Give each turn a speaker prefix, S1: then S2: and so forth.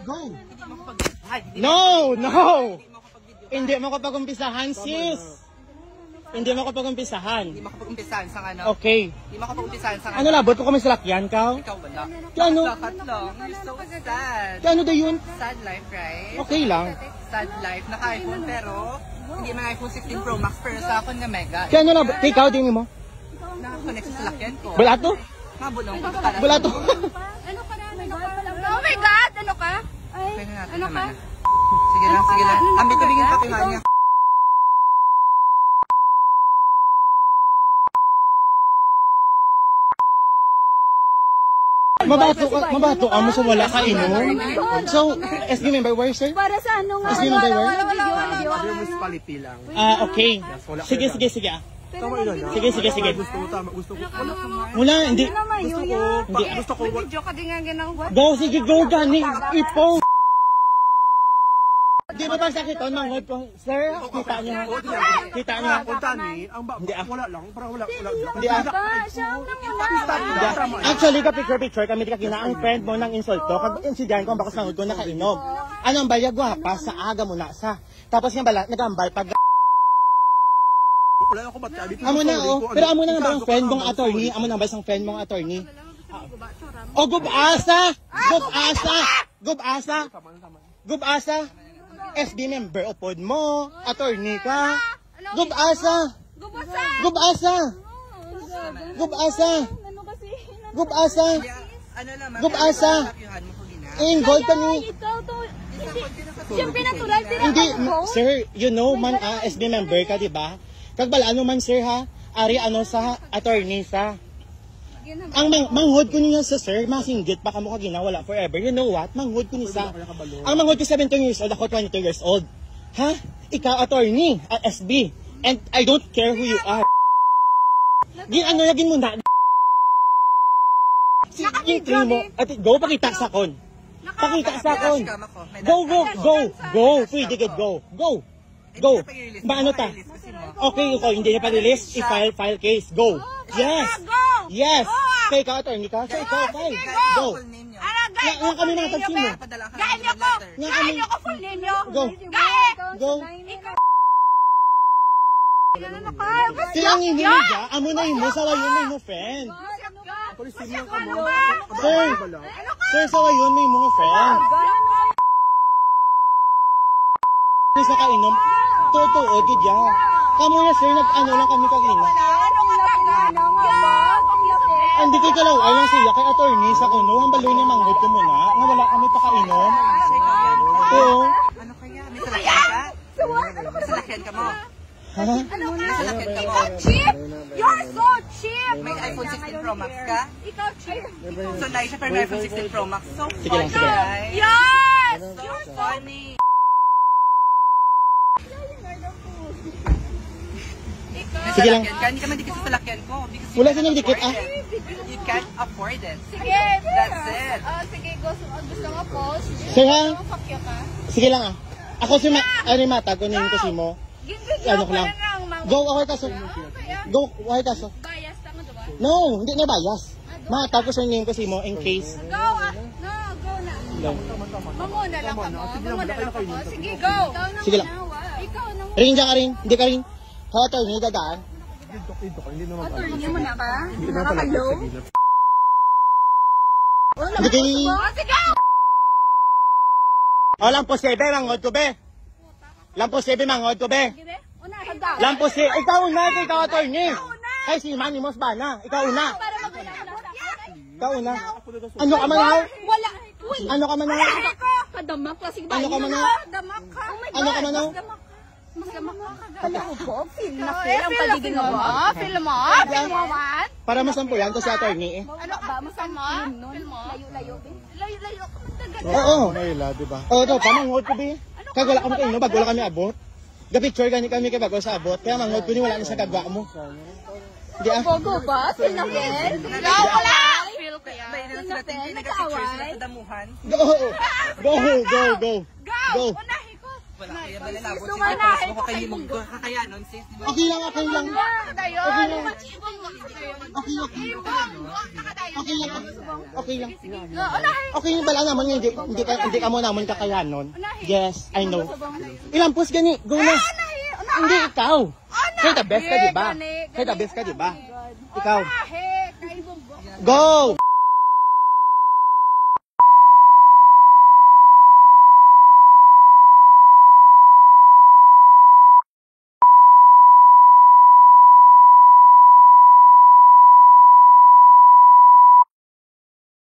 S1: Go! No! No! Hindi mo kapag-umpisahan, sis! Hindi mo kapag-umpisahan.
S2: Hindi mo kapag-umpisahan sa ano?
S1: Okay.
S2: Hindi mo kapag-umpisahan sa ano?
S1: Ano labot ko kami salakyan, ka?
S2: Ikaw wala.
S1: Ano?
S2: Lahat lang. You're so sad.
S1: Ano da yun?
S2: Sad life, right?
S1: Okay lang.
S2: Sad life. Naka-iPhone pero hindi man iPhone 16 Pro Max pero sa akin na mega.
S1: Kaya ano labot? Ikaw din mo?
S2: Nakakonect sa salakyan ko.
S1: Wala to?
S2: Mabulong.
S1: Wala to?
S3: Ano ka na? Oh my God! Ano ka? Ay, ano ka?
S2: Sige lang, sige lang. Ambil ko bigyan pakihan niya.
S1: Mabato ka mo sa wala ka inom. So, SB member where, sir?
S3: Para sa ano nga?
S1: SB member where?
S4: Yung municipality lang.
S1: Okay. Sige. Sige.
S4: Gusto ko.
S1: Wala, hindi.
S4: Gusto ko.
S3: Video ka din nga ginagawa.
S1: Go, sige, go, gani. Ipo. Di ba ba sakit on manghod ko? Sir, kita niyo. Kita niyo.
S4: Punta ni, wala lang. Parang wala.
S1: Hindi ah.
S3: Siyang namuna.
S1: Actually, ka-picture kami di ka kina ang friend mo ng insulto. Kag insidyan ko, bakos manghod ko nakainom. Anong bayag gwapa sa aga mo na sa. Tapos yung bala, nagambay pag...
S4: Wala ako matyabi.
S1: Amo na oh. Pero amo na nga ba yung friend mong attorney? Amo na ba yung friend mong attorney? O gubasa! Gubasa! SB member upod mo, attorney ka. Gubasa! Involved kami.
S3: Siyempre natural.
S1: Hindi, sir, you know man, SB member ka, di ba? Kagbala, ano man, sir, ha? Ari, ano sa attorney sa... Ang manghod ko niya sa sir, masinggit pa kamo ka ginawala forever. You know what? Manghod ko niya. Ang manghod ko 17 years old, ako 22 years old. Ha? Ikaw attorney at SB. And I don't care who you are. Gin mo na. Sige mo. At go, pakita sa kon. Go. Pwede ka, go. Maano ta? Okay, hindi na pa-release. I-file case. Go. Yes. Kaya ikaw, attorney ka? So ikaw, file. Go. Nga kami mga tagsin mo.
S3: Gain niyo ko full ninyo.
S1: Go. Sila ang hinihiga. Amo na mo. Sawayon na mo, friend. Sir, sawayon na mo, friend. Sa kainom. Totoo, gidya. Kamu na, sir, nag-ano lang kami kagina. Hindi kayo kalaway lang siya kay attorney sa kuno. Ang baloy niya manghod ko muna. Nga wala kami pakainom. Oo.
S2: Ano kaya? May salakyan ka? May salakyan ka mo?
S1: Ha?
S2: May salakyan ka mo?
S3: Cheap! You're so cheap!
S2: May iPhone 16 Pro Max ka?
S3: Ikaw cheap!
S2: So, dahil siya pero may iPhone 16 Pro Max. So
S1: Sige lang, sige.
S2: funny.
S3: Yes!
S2: So funny.
S1: Sige lang.
S2: Hindi ka mandikit sa salakyan ko.
S1: Wala silang dikit, ah.
S2: You can't afford it.
S3: Sige!
S2: That's it.
S3: Sige, gusto mo post?
S1: Sir, ha?
S3: Pakya ka?
S1: Sige lang, ah. Ako si Mata, kunin ko si mo. Ano ko lang. Go, okay kaso. Go, okay kaso.
S3: Bias, tama diba?
S1: No, hindi na bias. Mata ko sa name ko si mo in case.
S3: Go na. Mamuna lang ka mo. Sige, go.
S1: Sige lang.
S3: Ikaw nang...
S1: Ring dyan ka rin. Hindi ka rin. Hotel, hindi dadaan.
S4: Hindi naman.
S3: Attorney mo na ka?
S4: Hindi naman pala.
S1: Hindi kayo.
S3: Sige!
S1: Lampo 7, manghod ko be. Lampo 7, manghod ko be. Lampo 7, ikaw una, ikaw attorney. Ay, si Manny Mos ba na? Ikaw una. Ikaw una. Ano ka manaw?
S3: Wala.
S1: Ano ka manaw?
S3: Kadamak ka.
S1: Ano ka manaw? Ano ka manaw?
S3: Mas damak ka. Kadamak ko. Feel na feel ang pagiging mo. Feel mo? Feel mo man?
S1: Para masampulan to si attorney eh.
S3: Ano ba? Masama? Feel mo? Layo-layo. Layo-layo.
S1: Oo.
S4: Mayla, diba?
S1: Oo daw, pamanghod ko be. Kag wala kami kayo, bago wala kami abot. Ga-picture gani kami kay bago sa abot. Kaya manghod ko ni wala na sa kagwa mo. Di ah.
S3: Bogo ba? Feel na feel? Wala! Feel kaya?
S2: Feel na feel? Nag-picture sila sa damuhan.
S1: Go!
S3: Go! Unahin ko!
S2: Wala kaya malalabot
S3: Gusto
S2: sis.
S3: nga na,
S2: Tapos mo kayo mong kakayanon sis. Di ba?
S1: Okay lang, okay lang.
S3: Dayon.
S1: Okay lang. Okay lang. Okay lang. Okay lang bala naman hindi ka mo naman kakayanon. Yes, I know. Ilang pus gani, go na. Hindi ikaw. Say the best ka, di ba? Say the best ka, di ba? Ikaw. Go!